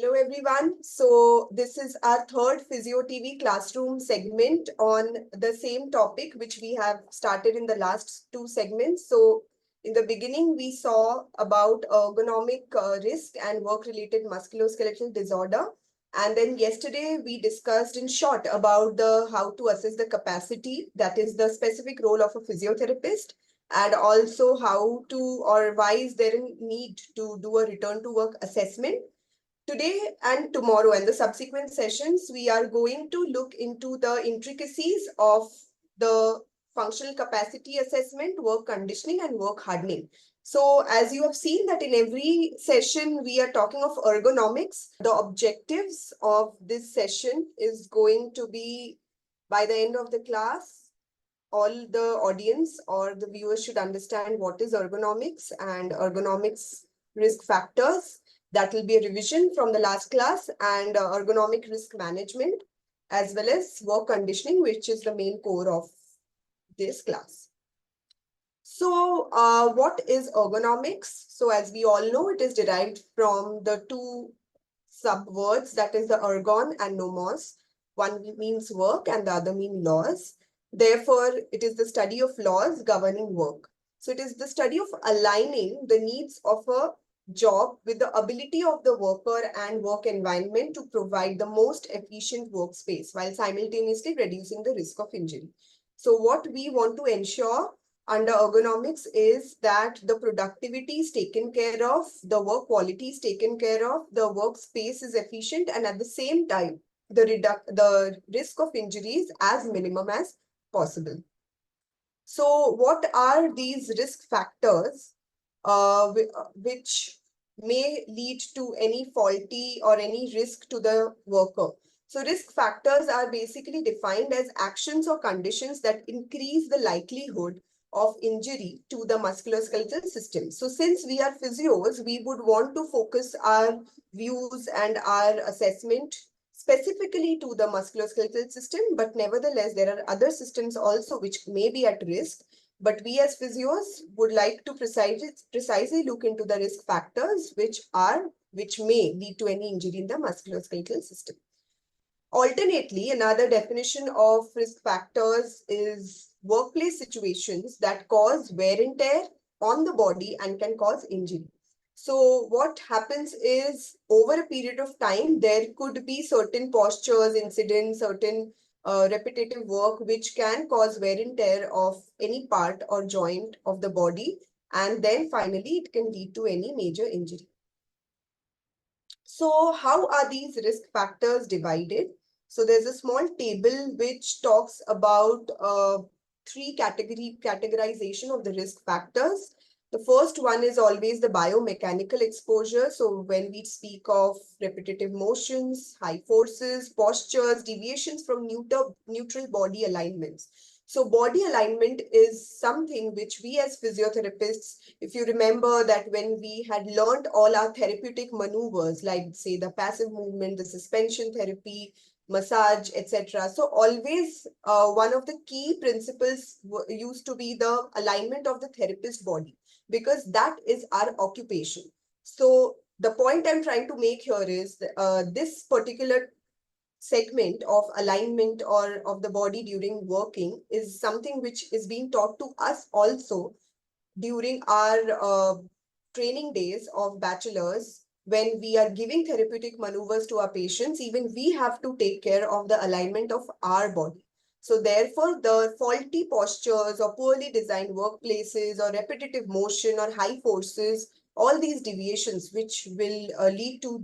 Hello everyone. So this is our third Physio TV classroom segment on the same topic which we have started in the last two segments. So in the beginning we saw about ergonomic risk and work-related musculoskeletal disorder. And then yesterday we discussed in short about the how to assess the capacity, that is the specific role of a physiotherapist, and also how to or why is there a need to do a return to work assessment. Today and tomorrow and the subsequent sessions, we are going to look into the intricacies of the functional capacity assessment, work conditioning, and work hardening. So as you have seen that in every session, we are talking of ergonomics. The objectives of this session is going to be, by the end of the class, all the audience or the viewers should understand what is ergonomics and ergonomics risk factors. That will be a revision from the last class, and ergonomic risk management, as well as work conditioning, which is the main core of this class. So what is ergonomics? So as we all know, it is derived from the two subwords, that is the ergon and nomos. One means work and the other means laws. Therefore, it is the study of laws governing work. So it is the study of aligning the needs of a job with the ability of the worker and work environment to provide the most efficient workspace while simultaneously reducing the risk of injury. So what we want to ensure under ergonomics is that the productivity is taken care of, the work quality is taken care of, the workspace is efficient, and at the same time, the risk of injuries as minimum as possible. So what are these risk factors which may lead to any faulty or any risk to the worker? So risk factors are basically defined as actions or conditions that increase the likelihood of injury to the musculoskeletal system. So since we are physios, we would want to focus our views and our assessment specifically to the musculoskeletal system, but nevertheless, there are other systems also which may be at risk. But we as physios would like to precisely look into the risk factors which may lead to any injury in the musculoskeletal system. Alternately, another definition of risk factors is workplace situations that cause wear and tear on the body and can cause injury. So what happens is over a period of time, there could be certain postures, incidents, certain repetitive work which can cause wear and tear of any part or joint of the body. And then finally, it can lead to any major injury. So how are these risk factors divided? So there's a small table which talks about three categorization of the risk factors. The first one is always the biomechanical exposure. So when we speak of repetitive motions, high forces, postures, deviations from neutral body alignments. So body alignment is something which we as physiotherapists, if you remember that when we had learned all our therapeutic maneuvers, like say the passive movement, the suspension therapy, massage, etc. So always one of the key principles used to be the alignment of the therapist body, because that is our occupation. So the point I'm trying to make here is this particular segment of alignment or of the body during working is something which is being taught to us also during our training days of bachelors. When we are giving therapeutic maneuvers to our patients, even we have to take care of the alignment of our body. So therefore, the faulty postures or poorly designed workplaces or repetitive motion or high forces, all these deviations which will lead to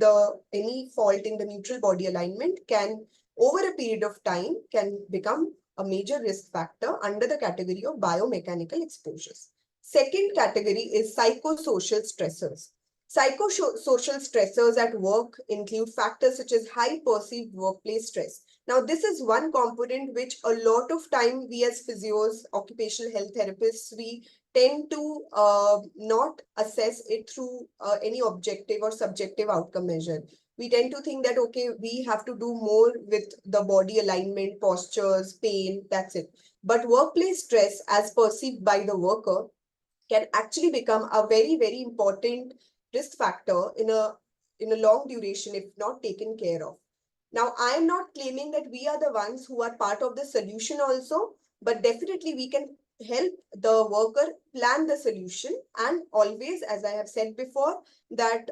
any fault in the neutral body alignment can, over a period of time, can become a major risk factor under the category of biomechanical exposures. Second category is psychosocial stressors. Psychosocial stressors at work include factors such as high perceived workplace stress. Now, this is one component which a lot of time we as physios, occupational health therapists, we tend to not assess it through any objective or subjective outcome measure. We tend to think that, okay, we have to do more with the body alignment, postures, pain, that's it. But workplace stress as perceived by the worker can actually become a very, very important risk factor in a in a long duration if not taken care of. Now, I am not claiming that we are the ones who are part of the solution also, but definitely we can help the worker plan the solution. And always, as I have said before, that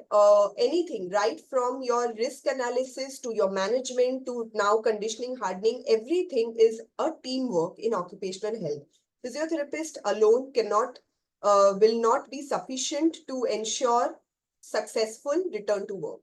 anything, right from your risk analysis to your management to now conditioning, hardening, everything is a teamwork in occupational health. Physiotherapist alone will not be sufficient to ensure successful return to work.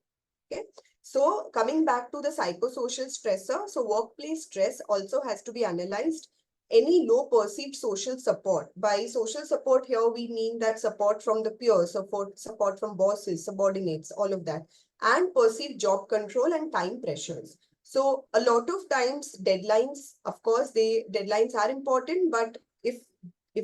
Okay. So coming back to the psychosocial stressor, so workplace stress also has to be analyzed. Any low perceived social support. By social support here, we mean that support from the peers, support from bosses, subordinates, all of that, and perceived job control and time pressures. So a lot of times deadlines, of course, deadlines are important, but if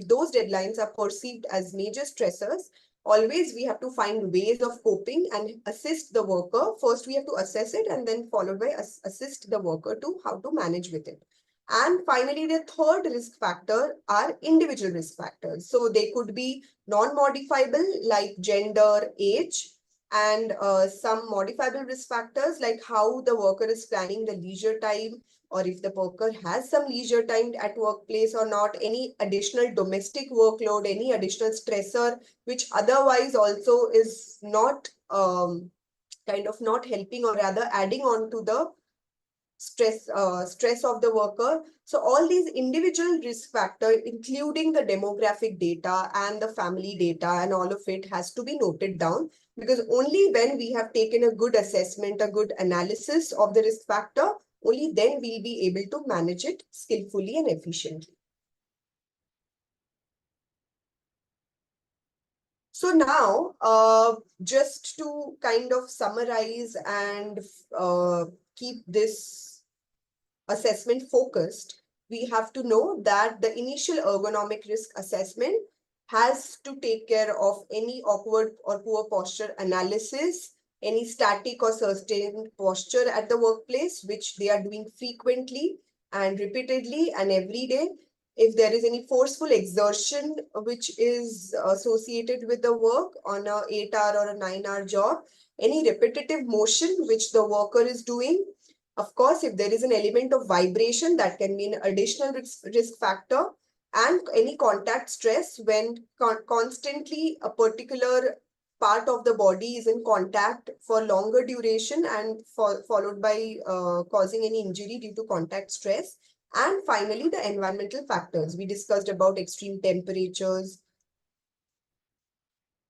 those deadlines are perceived as major stressors, always we have to find ways of coping and assist the worker. First, we have to assess it and then followed by assist the worker to how to manage with it. And finally, the third risk factor are individual risk factors. So they could be non-modifiable like gender, age, and some modifiable risk factors like how the worker is planning the leisure time, or if the worker has some leisure time at workplace or not, any additional domestic workload, any additional stressor, which otherwise also is not kind of not helping or rather adding on to the stress of the worker. So all these individual risk factor, including the demographic data and the family data and all of it has to be noted down, because only when we have taken a good assessment, a good analysis of the risk factor, only then we'll be able to manage it skillfully and efficiently. So now, just to kind of summarize and keep this assessment focused, we have to know that the initial ergonomic risk assessment has to take care of any awkward or poor posture analysis, any static or sustained posture at the workplace, which they are doing frequently and repeatedly and every day. If there is any forceful exertion which is associated with the work on a 8-hour or a 9-hour job, any repetitive motion which the worker is doing. Of course, if there is an element of vibration, that can be an additional risk factor, and any contact stress when constantly a particular part of the body is in contact for longer duration and followed by causing any injury due to contact stress. And finally, the environmental factors. We discussed about extreme temperatures.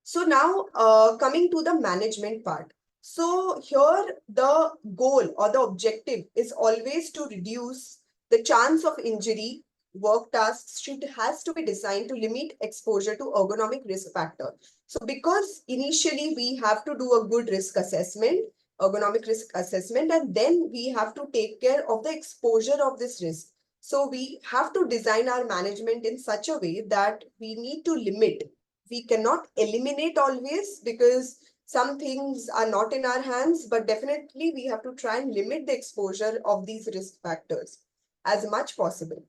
So now coming to the management part. So here the goal or the objective is always to reduce the chance of injury. Work tasks has to be designed to limit exposure to ergonomic risk factor. So because initially we have to do a good risk assessment, ergonomic risk assessment, and then we have to take care of the exposure of this risk. So we have to design our management in such a way that we need to limit. We cannot eliminate always because some things are not in our hands, but definitely we have to try and limit the exposure of these risk factors as much possible.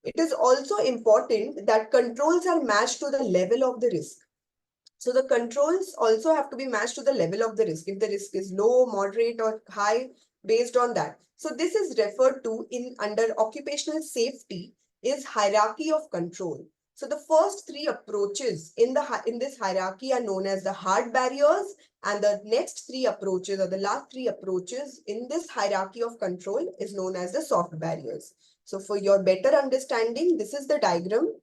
It is also important that controls are matched to the level of the risk. So the controls also have to be matched to the level of the risk. If the risk is low, moderate, or high, based on that. So this is referred to in under occupational safety is hierarchy of control. So the first three approaches in this hierarchy are known as the hard barriers, and the next three approaches or the last three approaches in this hierarchy of control is known as the soft barriers. So for your better understanding, this is the diagram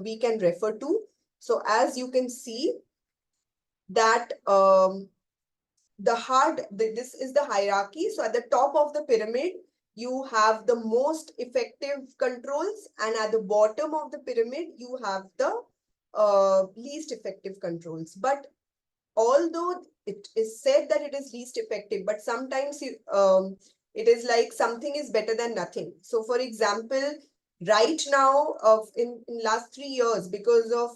we can refer to. So as you can see that this is the hierarchy. So at the top of the pyramid, you have the most effective controls, and at the bottom of the pyramid, you have the least effective controls. But although it is said that it is least effective, but sometimes it is like something is better than nothing. So for example, right now in last 3 years, because of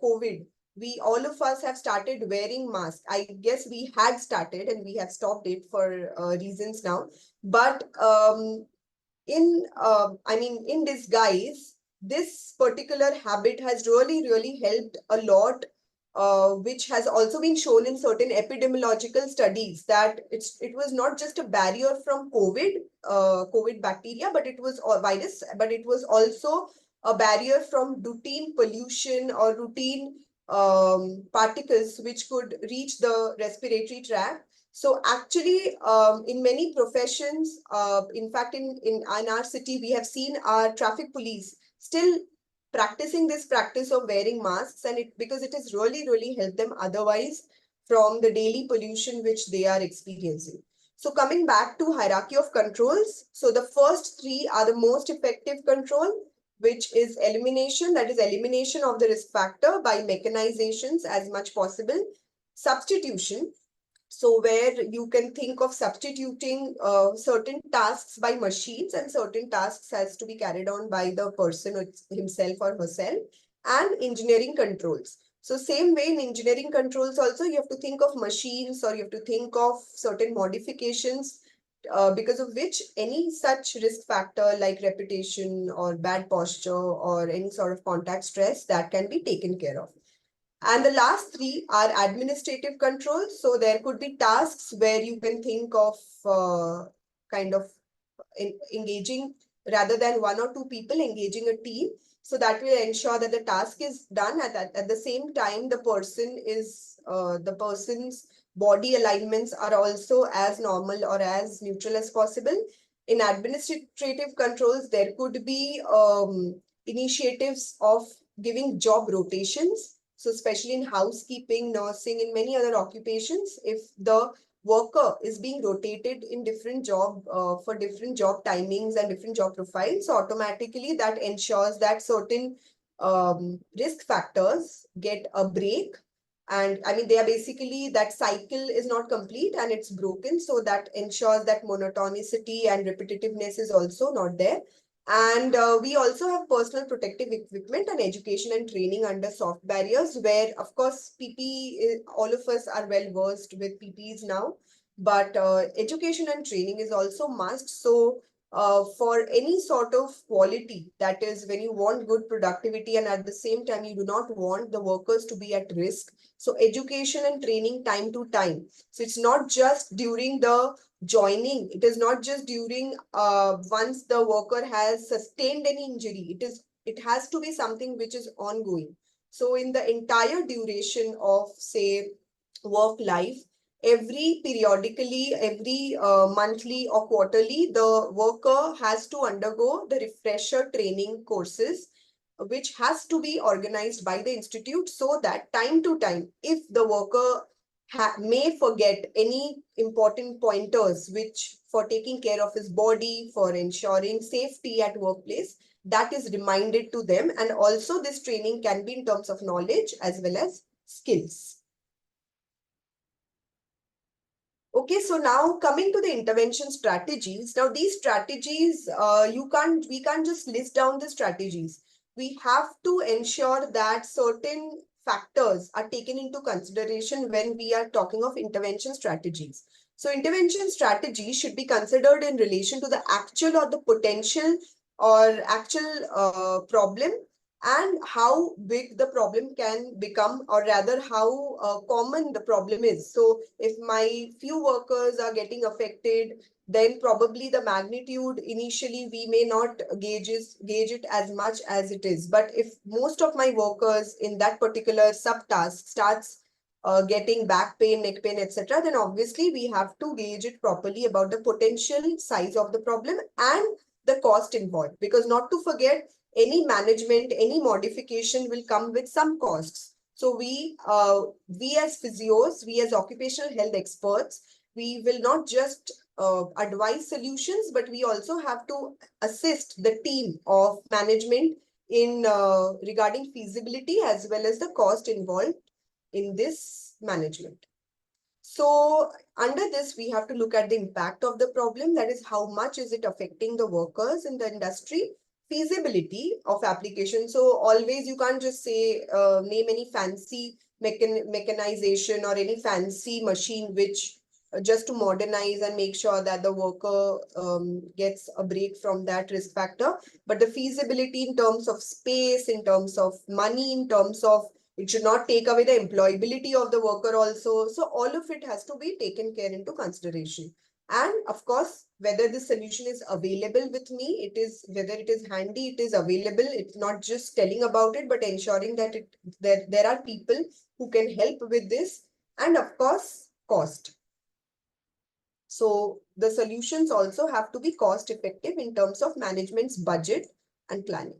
COVID, we all of us have started wearing masks. I guess we had started and we have stopped it for reasons now. But in disguise, this particular habit has really helped a lot which has also been shown in certain epidemiological studies that it was not just a barrier from COVID bacteria, but it was a virus, but it was also a barrier from routine pollution or routine particles which could reach the respiratory tract. So actually, in many professions, in fact, in our city, we have seen our traffic police still practicing this practice of wearing masks, and it because it has really helped them otherwise from the daily pollution which they are experiencing. So coming back to hierarchy of controls, so the first three are the most effective control, which is elimination, that is elimination of the risk factor by mechanizations as much possible. Substitution, so where you can think of substituting certain tasks by machines and certain tasks has to be carried on by the person himself or herself. And engineering controls. So same way in engineering controls also, you have to think of machines or you have to think of certain modifications because of which any such risk factor like repetition or bad posture or any sort of contact stress that can be taken care of. And the last three are administrative controls. So there could be tasks where you can think of kind of engaging rather than one or two people, engaging a team. So that will ensure that the task is done at the same time the person's body alignments are also as normal or as neutral as possible. In administrative controls, there could be initiatives of giving job rotations. So especially in housekeeping, nursing, in many other occupations, if the worker is being rotated in different job for different job timings and different job profiles, so automatically that ensures that certain risk factors get a break. And I mean, they are basically, that cycle is not complete and it's broken. So that ensures that monotonicity and repetitiveness is also not there. And we also have personal protective equipment and education and training under soft barriers, where, of course, PPE, all of us are well versed with PPEs now, but education and training is also must. So for any sort of quality, that is when you want good productivity and at the same time you do not want the workers to be at risk. So education and training time to time. So it's not just during the joining, it is not just during once the worker has sustained any injury, it has to be something which is ongoing. So in the entire duration of, say, work life, every periodically, every monthly or quarterly, the worker has to undergo the refresher training courses, which has to be organized by the institute, so that time to time, if the worker may forget any important pointers which for taking care of his body, for ensuring safety at workplace, that is reminded to them. And also this training can be in terms of knowledge as well as skills. Okay, so now coming to the intervention strategies. Now these strategies, we can't just list down the strategies. We have to ensure that certain factors are taken into consideration when we are talking of intervention strategies. So intervention strategies should be considered in relation to the actual or the potential or actual problem, and how big the problem can become, or rather how common the problem is. So if my few workers are getting affected, then probably the magnitude initially we may not gauge it as much as it is. But if most of my workers in that particular subtask starts getting back pain, neck pain, etc., then obviously we have to gauge it properly about the potential size of the problem and the cost involved. Because not to forget, any management, any modification will come with some costs. So we as physios, we as occupational health experts, we will not just advise solutions, but we also have to assist the team of management in regarding feasibility as well as the cost involved in this management. So under this, we have to look at the impact of the problem. That is, how much is it affecting the workers in the industry? Feasibility of application. So always you can't just say, name any fancy mechanization or any fancy machine which just to modernize and make sure that the worker gets a break from that risk factor. But the feasibility in terms of space, in terms of money, in terms of It should not take away the employability of the worker also. So all of it has to be taken care into consideration. And of course, whether the solution is available with me, whether it is handy, it is available. It's not just telling about it, but ensuring that there are people who can help with this. And of course, cost. So the solutions also have to be cost effective in terms of management's budget and planning.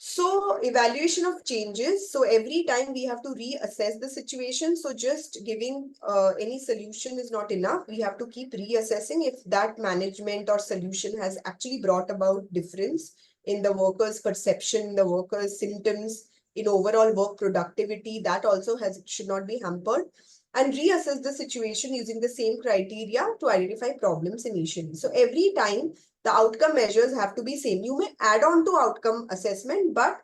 So evaluation of changes. So every time we have to reassess the situation. So just giving any solution is not enough. We have to keep reassessing if that management or solution has actually brought about difference in the worker's perception, the worker's symptoms, in overall work productivity. That also should not be hampered. And reassess the situation using the same criteria to identify problems initially. So every time the outcome measures have to be same. You may add on to outcome assessment, but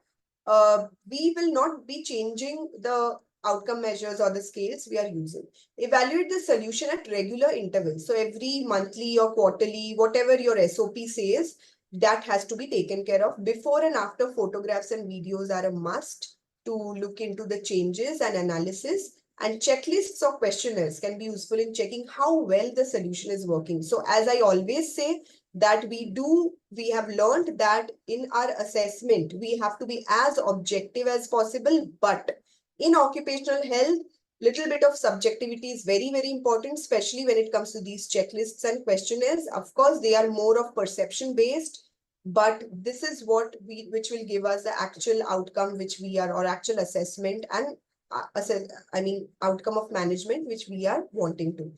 we will not be changing the outcome measures or the scales we are using. Evaluate the solution at regular intervals. So every monthly or quarterly, whatever your SOP says, that has to be taken care of. Before and after photographs and videos are a must to look into the changes and analysis. And checklists or questionnaires can be useful in checking how well the solution is working. So as I always say, that we have learned that in our assessment, we have to be as objective as possible, but in occupational health, little bit of subjectivity is very, very important, especially when it comes to these checklists and questionnaires. Of course, they are more of perception based, but this is which will give us the actual outcome, or actual assessment and outcome of management, which we are wanting to.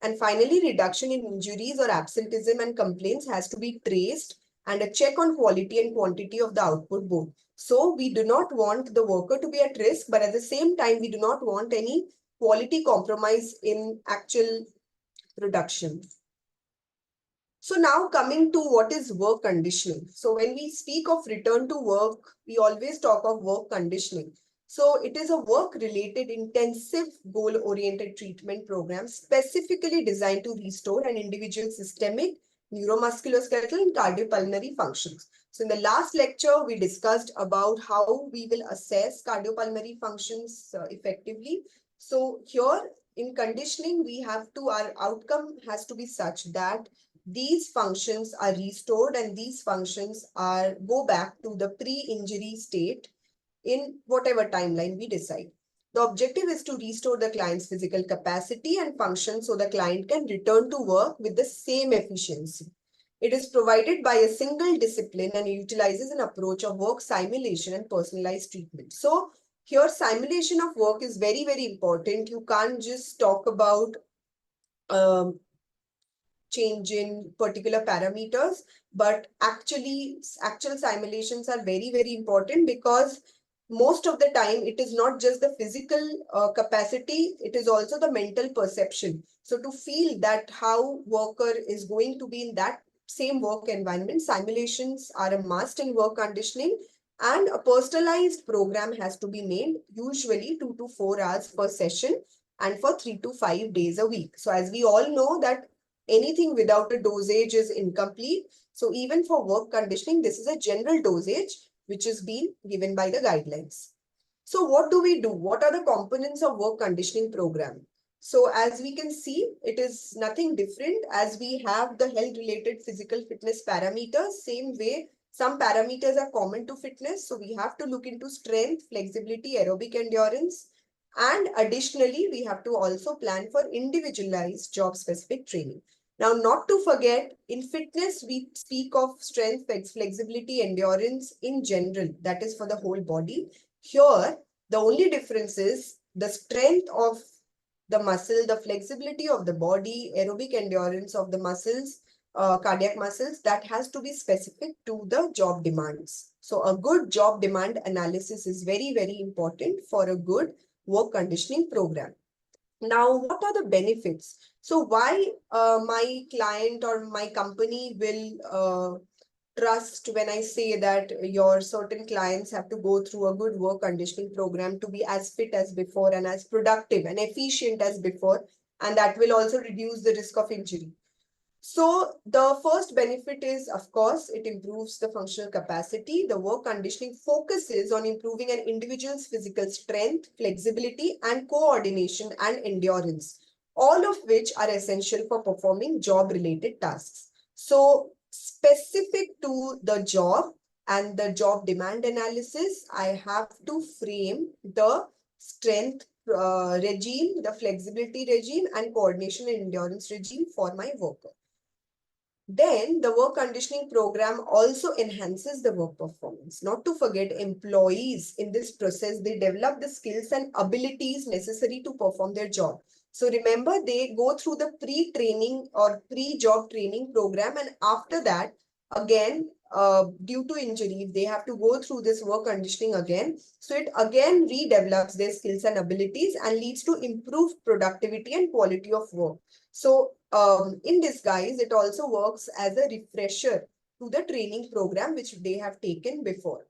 And finally, reduction in injuries or absenteeism and complaints has to be traced, and a check on quality and quantity of the output both. So we do not want the worker to be at risk, but at the same time, we do not want any quality compromise in actual production. So now coming to what is work conditioning. So when we speak of return to work, we always talk of work conditioning. So it is a work-related intensive goal-oriented treatment program specifically designed to restore an individual's systemic, neuromusculoskeletal and cardiopulmonary functions. So in the last lecture, we discussed about how we will assess cardiopulmonary functions effectively. So here in conditioning, our outcome has to be such that these functions are restored and these functions go back to the pre-injury state in whatever timeline we decide. The objective is to restore the client's physical capacity and function so the client can return to work with the same efficiency. It is provided by a single discipline and utilizes an approach of work simulation and personalized treatment. So here simulation of work is very, very important. You can't just talk about change in particular parameters, but actual simulations are very, very important, because most of the time it is not just the physical capacity, it is also the mental perception. So to feel that how worker is going to be in that same work environment, simulations are a must in work conditioning, and a personalized program has to be made, usually 2 to 4 hours per session and for 3 to 5 days a week. So as we all know that anything without a dosage is incomplete. So even for work conditioning, this is a general dosage which is being given by the guidelines. So what do we do? What are the components of work conditioning program? So as we can see, it is nothing different as we have the health related physical fitness parameters. Same way, some parameters are common to fitness. So we have to look into strength, flexibility, aerobic endurance. And additionally, we have to also plan for individualized job specific training. Now, not to forget, in fitness, we speak of strength, flexibility, endurance in general. That is for the whole body. Here, the only difference is the strength of the muscle, the flexibility of the body, aerobic endurance of the muscles, cardiac muscles, that has to be specific to the job demands. So a good job demand analysis is very, very important for a good work conditioning program. Now, what are the benefits? So why my client or my company will trust when I say that your certain clients have to go through a good work conditioning program to be as fit as before and as productive and efficient as before, and that will also reduce the risk of injury. So the first benefit is, of course, it improves the functional capacity. The work conditioning focuses on improving an individual's physical strength, flexibility, and coordination and endurance, all of which are essential for performing job-related tasks. So specific to the job and the job demand analysis, I have to frame the strength regime, the flexibility regime, and coordination and endurance regime for my worker. Then the work conditioning program also enhances the work performance. Not to forget, employees in this process, they develop the skills and abilities necessary to perform their job. So remember, they go through the pre-training or pre-job training program, and after that, again, due to injury, they have to go through this work conditioning again. So it again redevelops their skills and abilities and leads to improved productivity and quality of work. So in disguise, it also works as a refresher to the training program which they have taken before.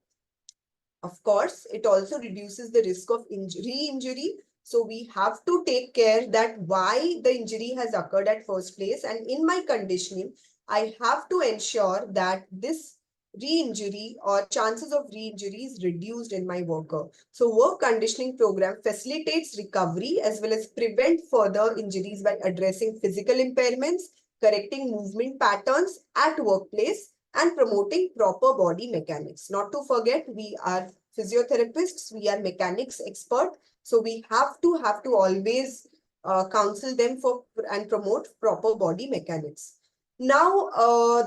Of course, it also reduces the risk of re-injury. So we have to take care that why the injury has occurred at first place. And in my conditioning, I have to ensure that this re-injury or chances of re-injury is reduced in my worker. So work conditioning program facilitates recovery as well as prevent further injuries by addressing physical impairments, correcting movement patterns at workplace, and promoting proper body mechanics. Not to forget, we are physiotherapists, we are mechanics expert. So we have to always counsel them for and promote proper body mechanics. Now,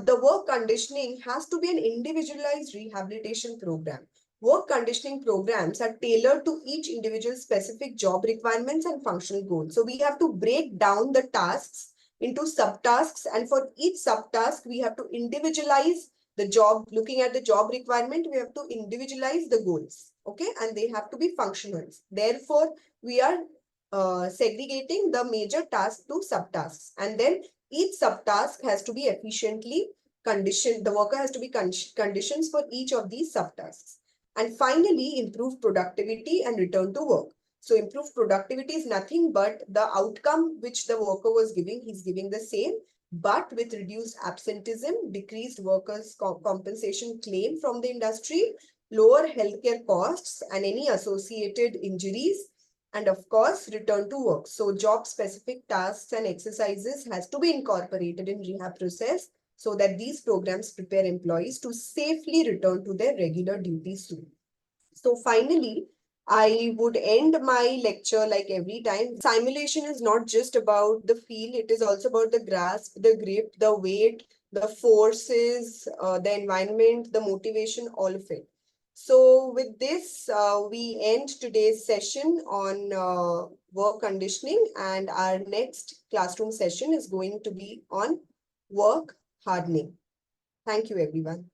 the work conditioning has to be an individualized rehabilitation program. Work conditioning programs are tailored to each individual's specific job requirements and functional goals. So we have to break down the tasks into subtasks, and for each subtask, we have to individualize the job. Looking at the job requirement, we have to individualize the goals, okay, and they have to be functional. Therefore, we are segregating the major task to subtasks, and then each subtask has to be efficiently conditioned. The worker has to be conditions for each of these subtasks. And finally, improve productivity and return to work. So improved productivity is nothing but the outcome which the worker was giving. He's giving the same, but with reduced absenteeism, decreased workers' compensation claim from the industry, lower healthcare costs, and any associated injuries, and of course, return to work. So job-specific tasks and exercises has to be incorporated in rehab process so that these programs prepare employees to safely return to their regular duties soon. So finally, I would end my lecture like every time. Simulation is not just about the feel, it is also about the grasp, the grip, the weight, the forces, the environment, the motivation, all of it. So with this, we end today's session on work conditioning, and our next classroom session is going to be on work hardening. Thank you, everyone.